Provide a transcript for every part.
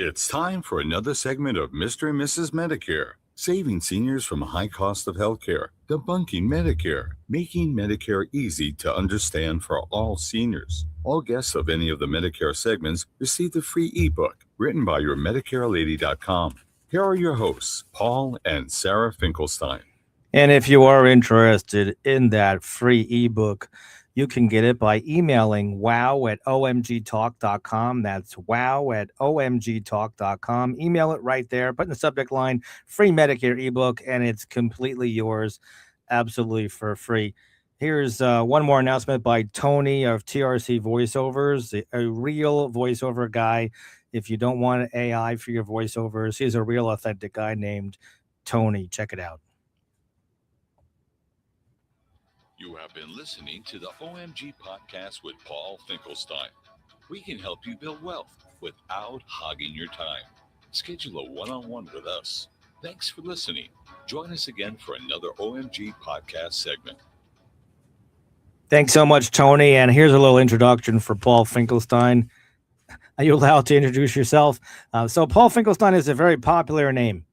It's time for another segment of Mr. and Mrs. Medicare, saving seniors from a high cost of healthcare, debunking Medicare, making Medicare easy to understand for all seniors. All guests of any of the Medicare segments receive the free ebook written by your MedicareLady.com. Here are your hosts, Paul and Sarah Finkelstein. And if you are interested in that free ebook, you can get it by emailing wow@omgtalk.com. That's wow@omgtalk.com. Email it right there. Put in the subject line, free Medicare ebook, and it's completely yours, absolutely for free. Here's one more announcement by Tony of TRC Voiceovers, a real voiceover guy. If you don't want an AI for your voiceovers, he's a real authentic guy named Tony. Check it out. You have been listening to the OMG podcast with Paul Finkelstein. We can help you build wealth without hogging your time. Schedule a one-on-one with us. Thanks for listening. Join us again for another OMG podcast segment. Thanks so much, Tony. And here's a little introduction for Paul Finkelstein. Are you allowed to introduce yourself? So Paul Finkelstein is a very popular name.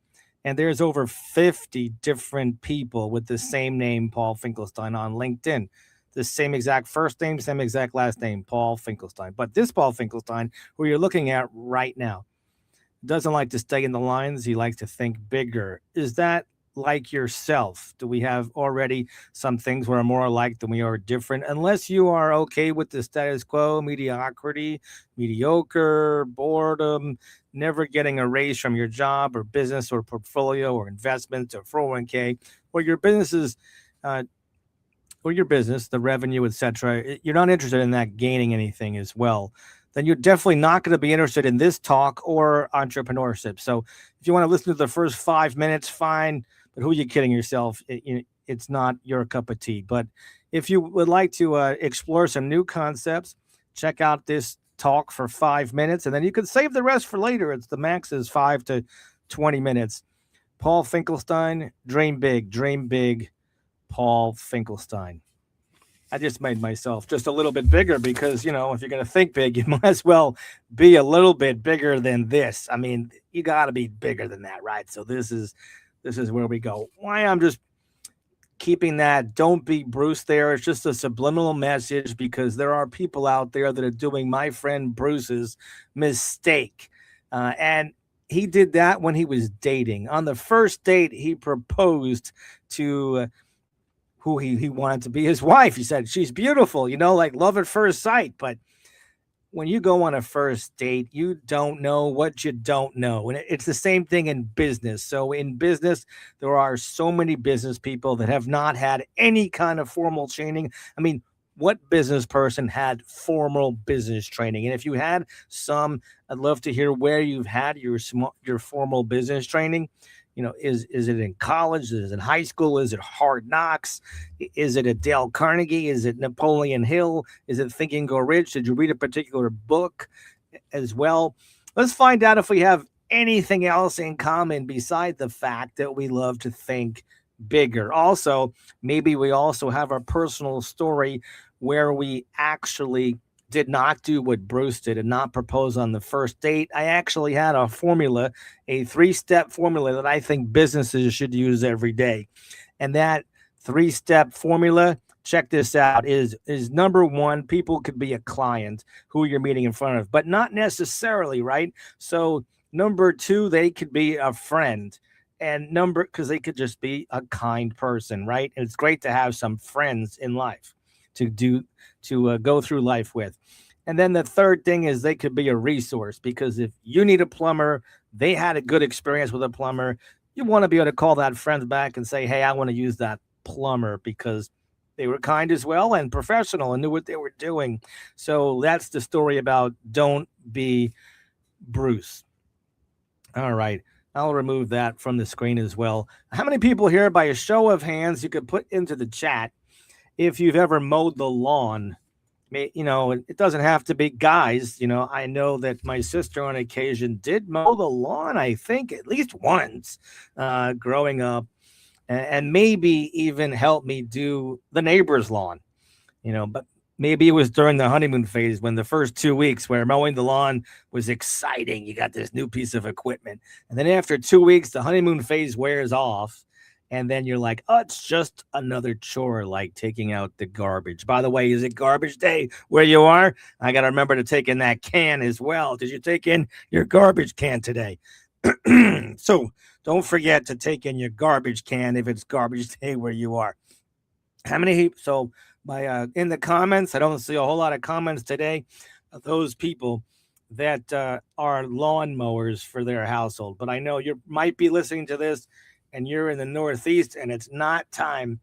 And there's over 50 different people with the same name, Paul Finkelstein, on LinkedIn. The same exact first name, same exact last name, Paul Finkelstein. But this Paul Finkelstein, who you're looking at right now, doesn't like to stay in the lines. He likes to think bigger. Is that like yourself? Do we have already some things we're more alike than we are different? Unless you are okay with the status quo, mediocrity, mediocre, boredom, never getting a raise from your job or business or portfolio or investments or 401k, or your businesses, the revenue, etc. You're not interested in that gaining anything as well. Then you're definitely not going to be interested in this talk or entrepreneurship. So if you want to listen to the first 5 minutes, fine. But who are you kidding yourself? It's not your cup of tea. But if you would like to explore some new concepts, check out this talk for 5 minutes, and then you can save the rest for later. It's the max is 5 to 20 minutes. Paul Finkelstein, dream big, Paul Finkelstein. I just made myself just a little bit bigger because, if you're going to think big, you might as well be a little bit bigger than this. I mean, you got to be bigger than that, right? So this is where we go. Why I'm just keeping that don't be Bruce there. It's just a subliminal message because there are people out there that are doing my friend Bruce's mistake. And he did that when he was dating. On the first date, he proposed to who he wanted to be his wife. He said, she's beautiful, like love at first sight. But when you go on a first date, you don't know what you don't know. And it's the same thing in business. So in business, there are so many business people that have not had any kind of formal training. I mean, what business person had formal business training? And if you had some, I'd love to hear where you've had your formal business training. Is it in college? Is it in high school? Is it Hard Knocks? Is it at Dale Carnegie? Is it Napoleon Hill? Is it Think and Go Rich? Did you read a particular book as well? Let's find out if we have anything else in common besides the fact that we love to think bigger. Also, maybe we also have a personal story where we actually did not do what Bruce did and not propose on the first date. I actually had a formula, a 3-step formula that I think businesses should use every day. And that 3-step formula, check this out, is number one, people could be a client who you're meeting in front of, but not necessarily, right? So number two, they could be a friend. And because they could just be a kind person, right? And it's great to have some friends in life to go through life with. And then the third thing is they could be a resource, because if you need a plumber, they had a good experience with a plumber, you want to be able to call that friend back and say, hey, I want to use that plumber because they were kind as well and professional and knew what they were doing. So that's the story about don't be Bruce. All right. I'll remove that from the screen as well. How many people here, by a show of hands, you could put into the chat if you've ever mowed the lawn? It doesn't have to be guys. I know that my sister on occasion did mow the lawn, I think at least once growing up, and maybe even help me do the neighbor's lawn. But Maybe it was during the honeymoon phase when the first 2 weeks where mowing the lawn was exciting. You got this new piece of equipment. And then after 2 weeks, the honeymoon phase wears off. And then you're like, oh, it's just another chore like taking out the garbage. By the way, is it garbage day where you are? I got to remember to take in that can as well. Did you take in your garbage can today? So don't forget to take in your garbage can if it's garbage day where you are. How many? So in the comments, I don't see a whole lot of comments today of those people that are lawn mowers for their household. But I know you might be listening to this and you're in the Northeast and it's not time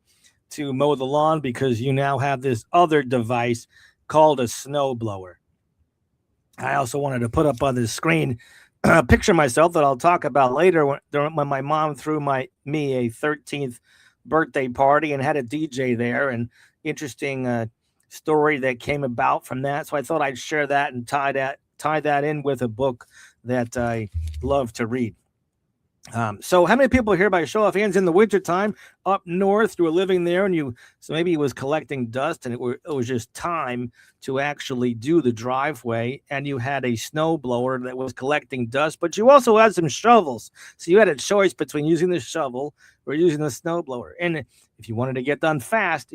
to mow the lawn because you now have this other device called a snow blower. I also wanted to put up on the screen a picture myself that I'll talk about later when my mom threw me a 13th birthday party and had a DJ there, and interesting story that came about from that. So I thought I'd share that and tie that in with a book that I love to read. So how many people here by show of hands in the wintertime up north, you were living there and so maybe it was collecting dust and it was just time to actually do the driveway, and you had a snow blower that was collecting dust, but you also had some shovels. So you had a choice between using the shovel or using the snow blower. And if you wanted to get done fast,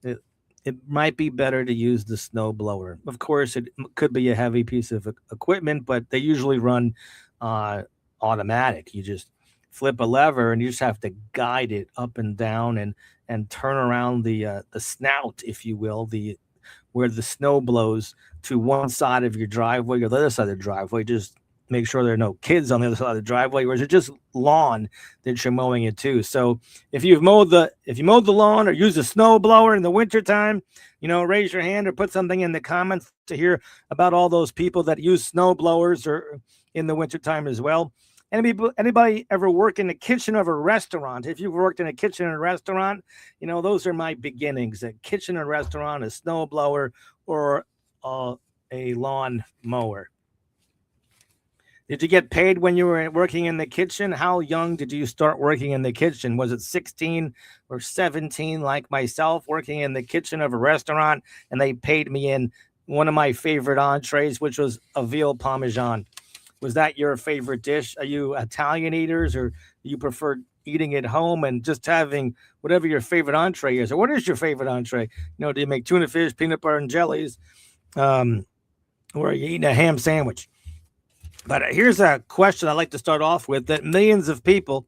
it might be better to use the snow blower. Of course, it could be a heavy piece of equipment, but they usually run automatic. You just flip a lever and you just have to guide it up and down and turn around the snout, if you will, where the snow blows to one side of your driveway or the other side of the driveway. Just make sure there are no kids on the other side of the driveway, or is it just lawn that you're mowing it too? So if you mowed the lawn or use a snow blower in the wintertime, raise your hand or put something in the comments to hear about all those people that use snow blowers or in the wintertime as well. Anybody ever work in the kitchen of a restaurant? If you've worked in a kitchen in a restaurant, those are my beginnings. A kitchen and restaurant, a snow blower, or a lawn mower. Did you get paid when you were working in the kitchen? How young did you start working in the kitchen? Was it 16 or 17 like myself, working in the kitchen of a restaurant, and they paid me in one of my favorite entrees, which was a veal parmesan? Was that your favorite dish? Are you Italian eaters, or do you prefer eating at home and just having whatever your favorite entree is? Or what is your favorite entree? Do you make tuna fish, peanut butter and jellies? Or are you eating a ham sandwich? But here's a question I'd like to start off with, that millions of people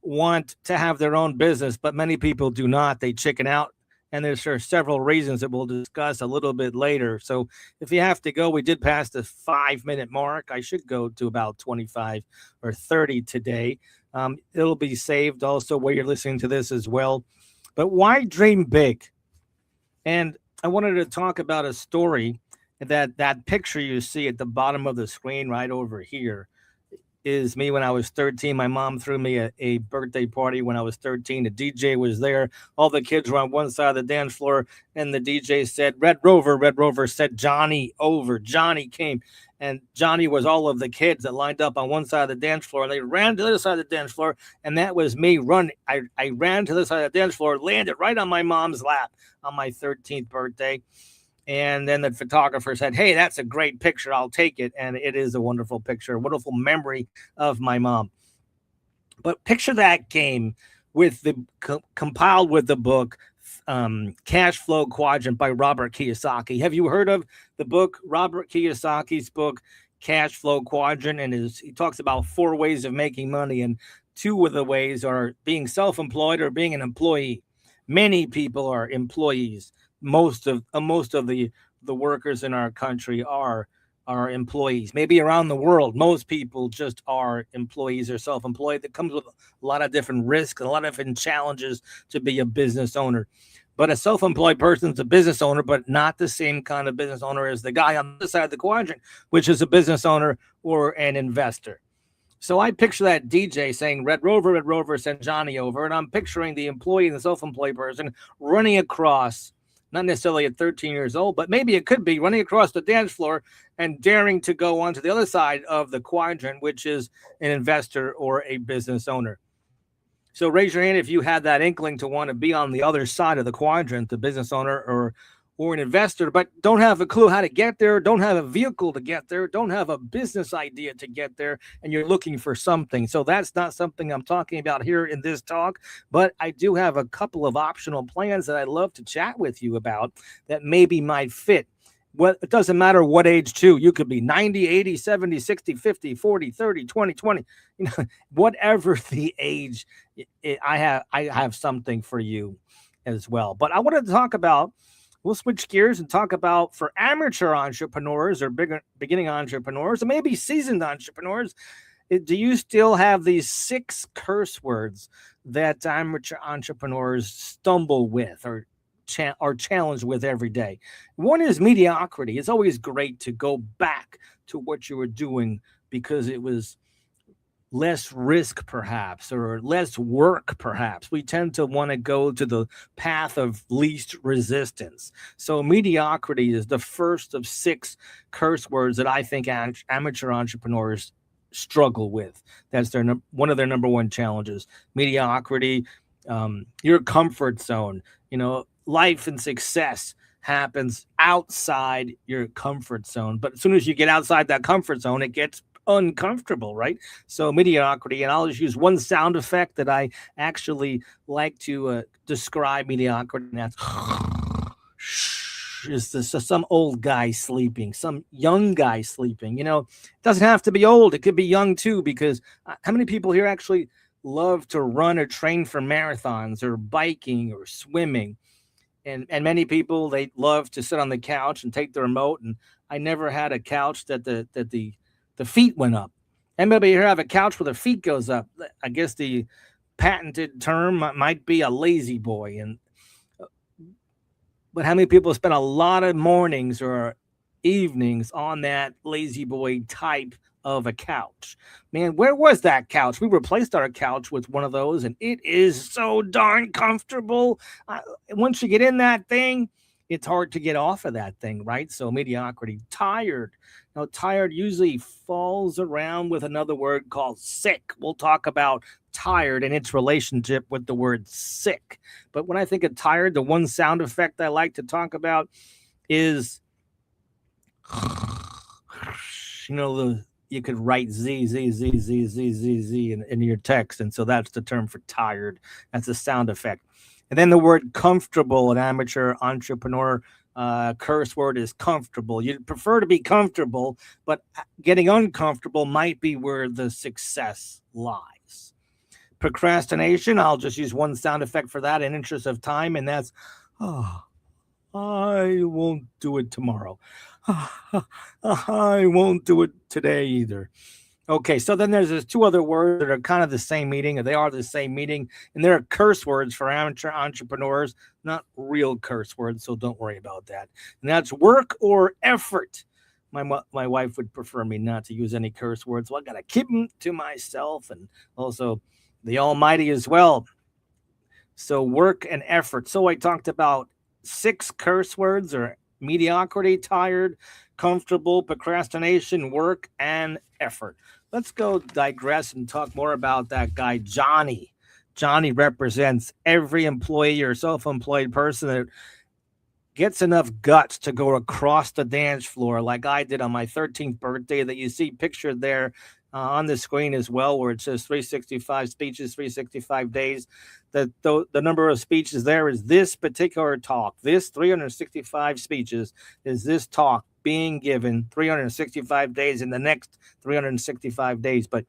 want to have their own business, but many people do not. They chicken out. And there's several reasons that we'll discuss a little bit later. So if you have to go, we did pass the 5-minute mark. I should go to about 25 or 30 today. It'll be saved also where you're listening to this as well. But why dream big? And I wanted to talk about a story that picture you see at the bottom of the screen right over here is me when I was 13. My mom threw me a birthday party when I was 13. The DJ was there. All the kids were on one side of the dance floor, and the DJ said, Red Rover. Red Rover said, Johnny over. Johnny came, and Johnny was all of the kids that lined up on one side of the dance floor. They ran to the other side of the dance floor, and that was me running. I ran to the side of the dance floor, landed right on my mom's lap on my 13th birthday. And then the photographer said, hey, that's a great picture. I'll take it. And it is a wonderful picture, a wonderful memory of my mom. But picture that game with compiled with the book, Cash Flow Quadrant by Robert Kiyosaki. Have you heard of the book, Robert Kiyosaki's book, Cash Flow Quadrant? And he talks about 4 ways of making money. And 2 of the ways are being self-employed or being an employee. Many people are employees. Most of the workers in our country are employees. Maybe around the world, most people just are employees or self-employed. That comes with a lot of different risks, a lot of different challenges to be a business owner. But a self-employed person is a business owner, but not the same kind of business owner as the guy on the side of the quadrant, which is a business owner or an investor. So I picture that DJ saying, Red Rover, send Johnny over. And I'm picturing the employee and the self-employed person running across, not necessarily at 13 years old, but maybe it could be running across the dance floor and daring to go onto the other side of the quadrant, which is an investor or a business owner. So raise your hand if you had that inkling to want to be on the other side of the quadrant, the business owner or an investor, but don't have a clue how to get there, don't have a vehicle to get there, don't have a business idea to get there, and you're looking for something. So that's not something I'm talking about here in this talk, but I do have a couple of optional plans that I'd love to chat with you about that maybe might fit. It doesn't matter what age too. You could be 90, 80, 70, 60, 50, 40, 30, 20, 20, whatever the age. I have something for you as well. But I wanted to talk about, we'll switch gears and talk about, for amateur entrepreneurs or beginning entrepreneurs, or maybe seasoned entrepreneurs, do you still have these 6 curse words that amateur entrepreneurs stumble with or are challenged with every day? One is mediocrity. It's always great to go back to what you were doing because it was less risk perhaps, or less work perhaps. We tend to want to go to the path of least resistance. So mediocrity is the first of 6 curse words that I think amateur entrepreneurs struggle with. That's one of their number one challenges. Mediocrity, your comfort zone. Life and success happens outside your comfort zone, but as soon as you get outside that comfort zone, it gets uncomfortable, right? So mediocrity, and I'll just use one sound effect that I actually like to describe mediocrity, and that's is this some old guy sleeping, some young guy sleeping. It doesn't have to be old, it could be young too, because how many people here actually love to run or train for marathons or biking or swimming? And many people, they love to sit on the couch and take the remote, and I never had a couch that the feet went up. Anybody here have a couch where the feet goes up? I guess the patented term might be a lazy boy. But how many people spend a lot of mornings or evenings on that lazy boy type of a couch? Man, where was that couch? We replaced our couch with one of those, and it is so darn comfortable. Once you get in that thing, it's hard to get off of that thing, right? So mediocrity. Tired. Now, tired usually falls around with another word called sick. We'll talk about tired and its relationship with the word sick. But when I think of tired, the one sound effect I like to talk about is, you could write Z, Z, Z, Z, Z, Z, Z in your text. And so that's the term for tired. That's a sound effect. And then the word comfortable, an amateur entrepreneur curse word is comfortable. You'd prefer to be comfortable, but getting uncomfortable might be where the success lies. Procrastination, I'll just use one sound effect for that in interest of time, and that's, I won't do it tomorrow. I won't do it today either. Okay, so then there's 2 other words that are kind of the same meaning, or they are the same meaning, and they're curse words for amateur entrepreneurs, not real curse words, so don't worry about that. And that's work or effort. My wife would prefer me not to use any curse words, so I got to keep them to myself, and also the Almighty as well. So work and effort. So I talked about 6 curse words, or mediocrity, tired, comfortable, procrastination, work, and effort. Let's go digress and talk more about that guy, Johnny. Johnny represents every employee or self-employed person that gets enough guts to go across the dance floor like I did on my 13th birthday that you see pictured there on the screen as well, where it says 365 speeches, 365 days. The number of speeches there is this particular talk. This 365 speeches is this talk being given 365 days in the next 365 days. But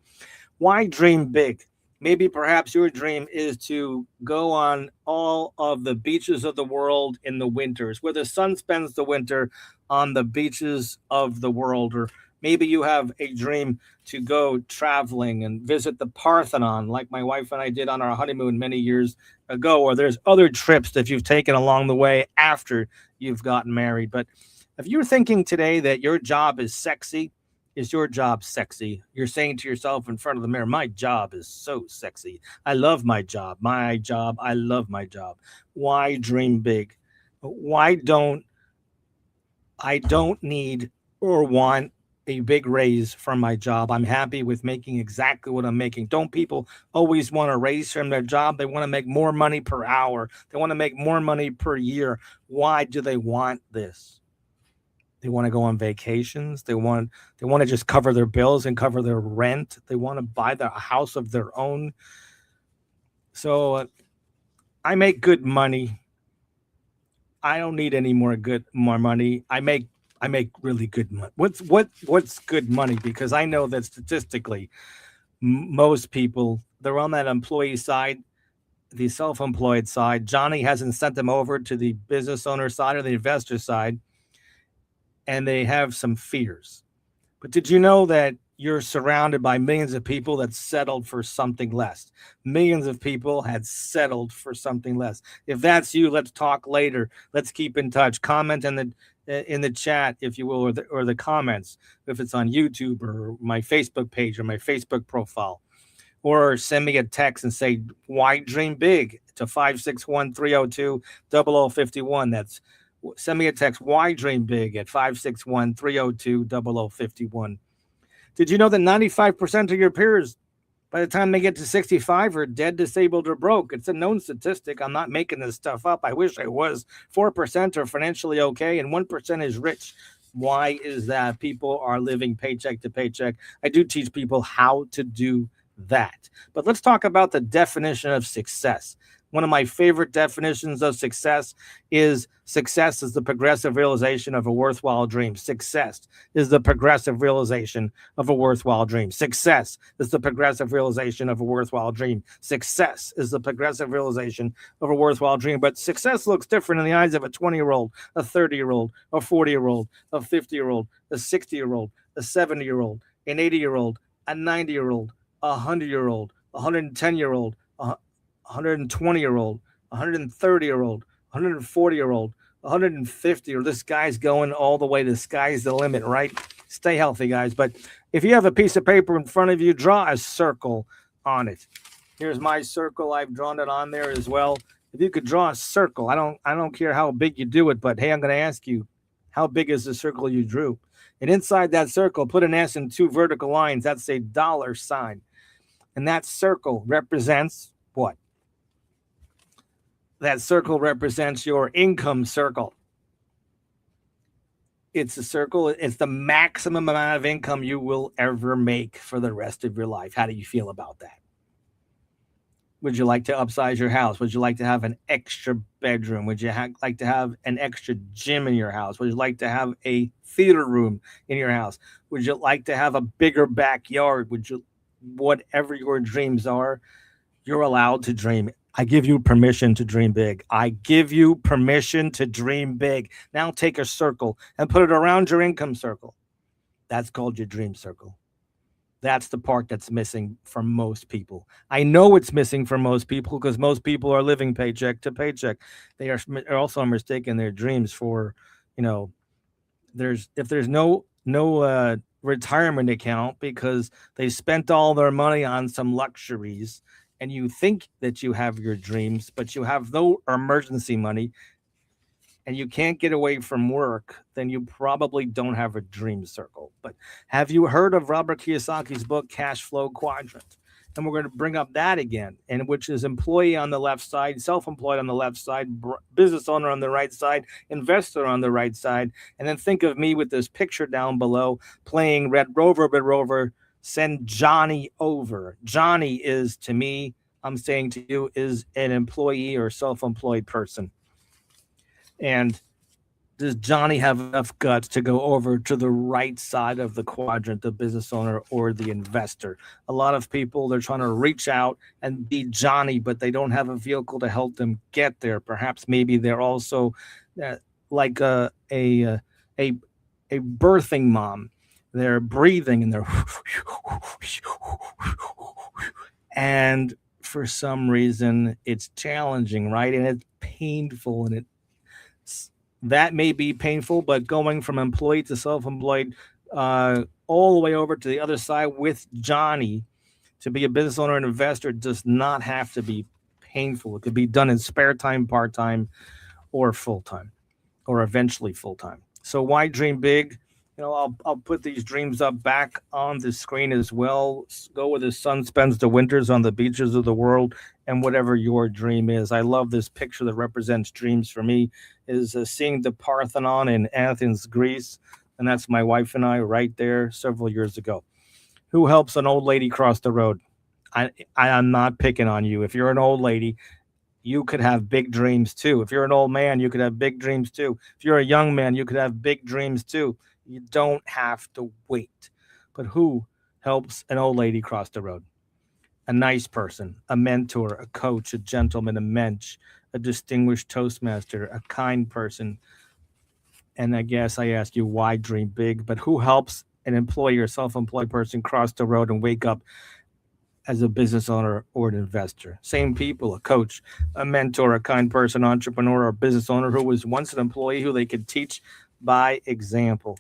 why dream big? Maybe perhaps your dream is to go on all of the beaches of the world in the winters, where the sun spends the winter on the beaches of the world. Or maybe you have a dream to go traveling and visit the Parthenon, like my wife and I did on our honeymoon many years ago. Or there's other trips that you've taken along the way after you've gotten married. But if you're thinking today that your job is sexy, is your job sexy? You're saying to yourself in front of the mirror, my job is so sexy. I love my job. I love my job. Why dream big? I don't need or want a big raise from my job. I'm happy with making exactly what I'm making. Don't people always want a raise from their job? They want to make more money per hour. They want to make more money per year. Why do they want this? They want to go on vacations. They want to just cover their bills and cover their rent. They want to buy a house of their own. So I make good money. I don't need any more money. I make really good money. What's good money? Because I know that statistically, most people, they're on that employee side, the self-employed side. Johnny hasn't sent them over to the business owner side or the investor side, and they have some fears. But did you know that you're surrounded by millions of people that settled for something less? Millions of people had settled for something less. If that's you, let's talk later. Let's keep in touch. Comment in the chat, if you will, or the comments, if it's on YouTube or my Facebook page or my Facebook profile. Or send me a text and say, why dream big, to 561-302-0051. That's send me a text, why dream big, at 561-302-0051. Did you know that 95% of your peers, by the time they get to 65, are dead, disabled, or broke? It's a known statistic. I'm not making this stuff up. I wish I was. 4% are financially okay, and 1% is rich. Why is that? People are living paycheck to paycheck. I do teach people how to do that. But let's talk about the definition of success. One of my favorite definitions of success is the progressive realization of a worthwhile dream. Success is the progressive realization of a worthwhile dream. Success is the progressive realization of a worthwhile dream. Success is the progressive realization of a worthwhile dream. But success looks different in the eyes of a 20-year-old, a 30-year-old, a 40-year-old, a 50-year-old, a 60-year-old, a 70-year-old, an 80-year-old, a 90-year-old, a 100-year-old, a 110-year-old, 120-year-old, 130-year-old, 140-year-old, 150, or this guy's going all the way. The sky's the limit, right? Stay healthy, guys. But if you have a piece of paper in front of you, draw a circle on it. Here's my circle. I've drawn it on there as well. If you could draw a circle, I don't care how big you do it, but hey, I'm going to ask you, how big is the circle you drew? And inside that circle, put an S and 2 vertical lines. That's a dollar sign. And that circle represents what? That circle represents your income circle. It's a circle. It's the maximum amount of income you will ever make for the rest of your life. How do you feel about that? Would you like to upsize your house? Would you like to have an extra bedroom? Would you like to have an extra gym in your house? Would you like to have a theater room in your house? Would you like to have a bigger backyard? Whatever your dreams are, you're allowed to dream. I give you permission to dream big. I give you permission to dream big. Now take a circle and put it around your income circle. That's called your dream circle. That's the part that's missing from most people. I know it's missing from most people because most people are living paycheck to paycheck. They are also mistaking their dreams for, if there's no retirement account because they spent all their money on some luxuries, and you think that you have your dreams, but you have no emergency money, and you can't get away from work, then you probably don't have a dream circle. But have you heard of Robert Kiyosaki's book, Cash Flow Quadrant? And we're going to bring up that again, and which is employee on the left side, self-employed on the left side, business owner on the right side, investor on the right side. And then think of me with this picture down below playing Red Rover, send Johnny over. Johnny is, to me, I'm saying to you, is an employee or self-employed person. And does Johnny have enough guts to go over to the right side of the quadrant, the business owner or the investor? A lot of people, they're trying to reach out and be Johnny, but they don't have a vehicle to help them get there. Perhaps maybe they're also like a birthing mom. They're breathing and and for some reason it's challenging, right? And it's painful, and that may be painful, but going from employee to self-employed all the way over to the other side with Johnny to be a business owner and investor does not have to be painful. It could be done in spare time, part-time, or full-time, or eventually full-time. So why dream big? I'll put these dreams up back on the screen as well. Go where the sun spends the winters on the beaches of the world, and whatever your dream is. I love this picture that represents dreams for me. Is seeing the Parthenon in Athens, Greece, and that's my wife and I right there several years ago. Who helps an old lady cross the road? I am not picking on you. If you're an old lady, you could have big dreams too. If you're an old man, you could have big dreams too. If you're a young man, you could have big dreams too. You don't have to wait. But who helps an old lady cross the road? A nice person, a mentor, a coach, a gentleman, a mensch, a distinguished Toastmaster, a kind person. And I guess I ask you, why dream big? But who helps an employee or self employed person cross the road and wake up as a business owner or an investor? Same people, a coach, a mentor, a kind person, entrepreneur, or business owner who was once an employee who they could teach by example.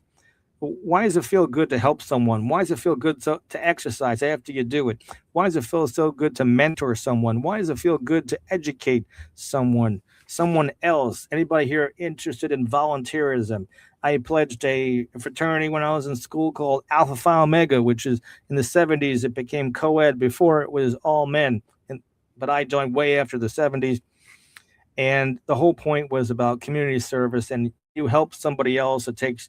Why does it feel good to help someone? Why does it feel good to exercise after you do it? Why does it feel so good to mentor someone? Why does it feel good to educate someone else? Anybody here interested in volunteerism? I pledged a fraternity when I was in school called Alpha Phi Omega, which is in the 70s. It became co-ed. Before it was all men, but I joined way after the 70s. And the whole point was about community service, and you help somebody else. It takes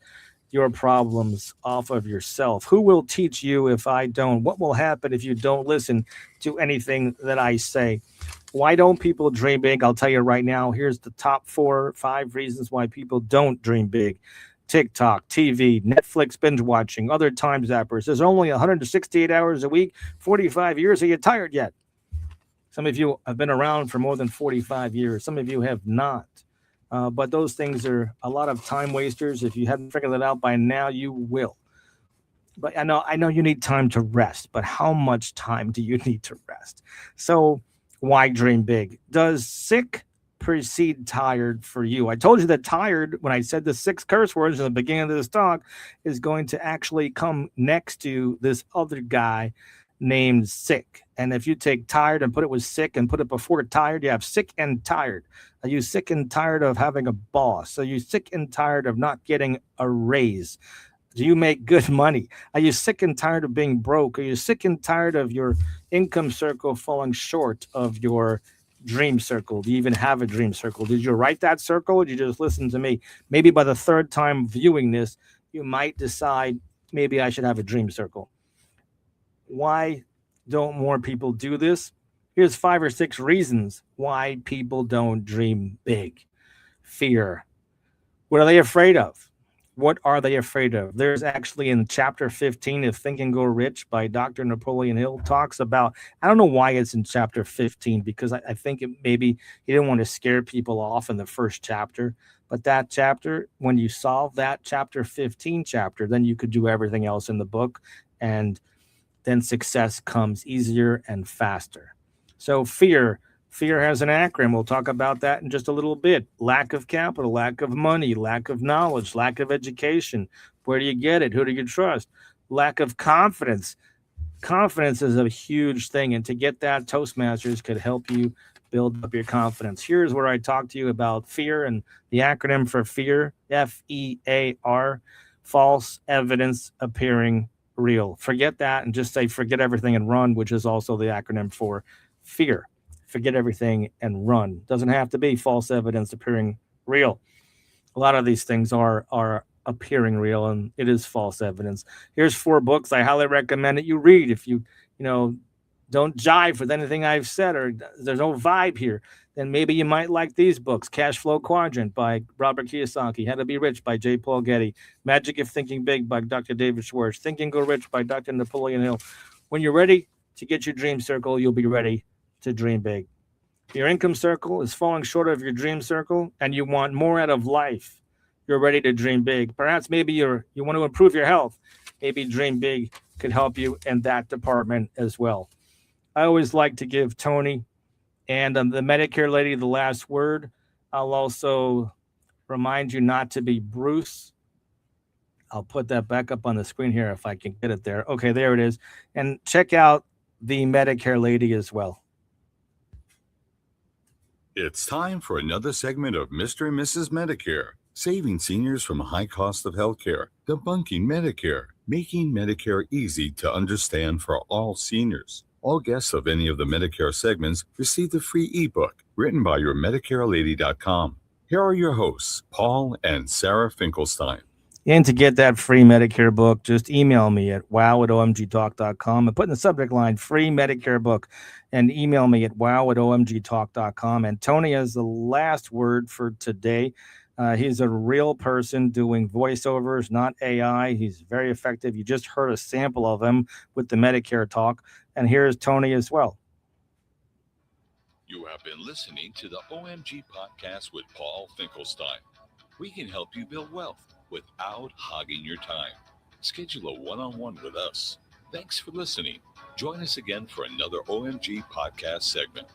your problems off of yourself. Who will teach you if I don't? What will happen if you don't listen to anything that I say? Why don't people dream big? I'll tell you right now. Here's the top 4 or 5 reasons why people don't dream big. TikTok, TV, Netflix binge watching, other time zappers. There's only 168 hours a week, 45 years. Are you tired yet? Some of you have been around for more than 45 years. Some of you have not. But those things are a lot of time wasters. If you haven't figured that out by now, you will. But I know you need time to rest, but how much time do you need to rest? So why dream big? Does sick precede tired for you? I told you that tired, when I said the 6 curse words in the beginning of this talk, is going to actually come next to this other guy named sick. And if you take tired and put it with sick and put it before tired, you have sick and tired. Are you sick and tired of having a boss? Are you sick and tired of not getting a raise? Do you make good money? Are you sick and tired of being broke? Are you sick and tired of your income circle falling short of your dream circle? Do you even have a dream circle? Did you write that circle, or did you just listen to me? Maybe by the 3rd time viewing this, you might decide maybe I should have a dream circle. Why don't more people do this? Here's 5 or 6 reasons why people don't dream big. Fear. What are they afraid of? What are they afraid of? There's actually in chapter 15 of Think and Grow Rich by Dr. Napoleon Hill talks about, I don't know why it's in chapter 15, because I think maybe he didn't want to scare people off in the first chapter. But that chapter, when you solve that chapter 15 chapter, then you could do everything else in the book, and then success comes easier and faster. So fear has an acronym. We'll talk about that in just a little bit. Lack of capital, lack of money, lack of knowledge, lack of education. Where do you get it? Who do you trust? Lack of confidence. Confidence is a huge thing. And to get that, Toastmasters could help you build up your confidence. Here's where I talk to you about fear, and the acronym for fear, FEAR, false evidence appearing real. Forget that and just say forget everything and run, which is also the acronym for fear. Forget everything and run. Doesn't have to be false evidence appearing real. A lot of these things are appearing real, and it is false evidence. Here's 4 books I highly recommend that you read. If you don't jive with anything I've said, or there's no vibe here, then maybe you might like these books. Cash Flow Quadrant by Robert Kiyosaki, How to Be Rich by J. Paul Getty, Magic of Thinking Big by Dr. David Schwartz, Think and Grow Rich by Dr. Napoleon Hill. When you're ready to get your dream circle, you'll be ready to dream big. Your income circle is falling short of your dream circle, and you want more out of life. You're ready to dream big. Perhaps maybe you want to improve your health. Maybe Dream Big could help you in that department as well. I always like to give Tony and the Medicare lady the last word. I'll also remind you not to be Bruce. I'll put that back up on the screen here if I can get it there. Okay, there it is. And check out the Medicare lady as well. It's time for another segment of Mr. and Mrs. Medicare, saving seniors from a high cost of healthcare, debunking Medicare, making Medicare easy to understand for all seniors. All guests of any of the Medicare segments received a free ebook written by your MedicareLady.com. Here are your hosts, Paul and Sarah Finkelstein. And to get that free Medicare book, just email me at wow@omgtalk.com and put in the subject line free Medicare book and email me at wow@omgtalk.com. And Tony has the last word for today. He's a real person doing voiceovers, not AI. He's very effective. You just heard a sample of him with the Medicare talk. And here's Tony as well. You have been listening to the OMG podcast with Paul Finkelstein. We can help you build wealth without hogging your time. Schedule a one-on-one with us. Thanks for listening. Join us again for another OMG podcast segment.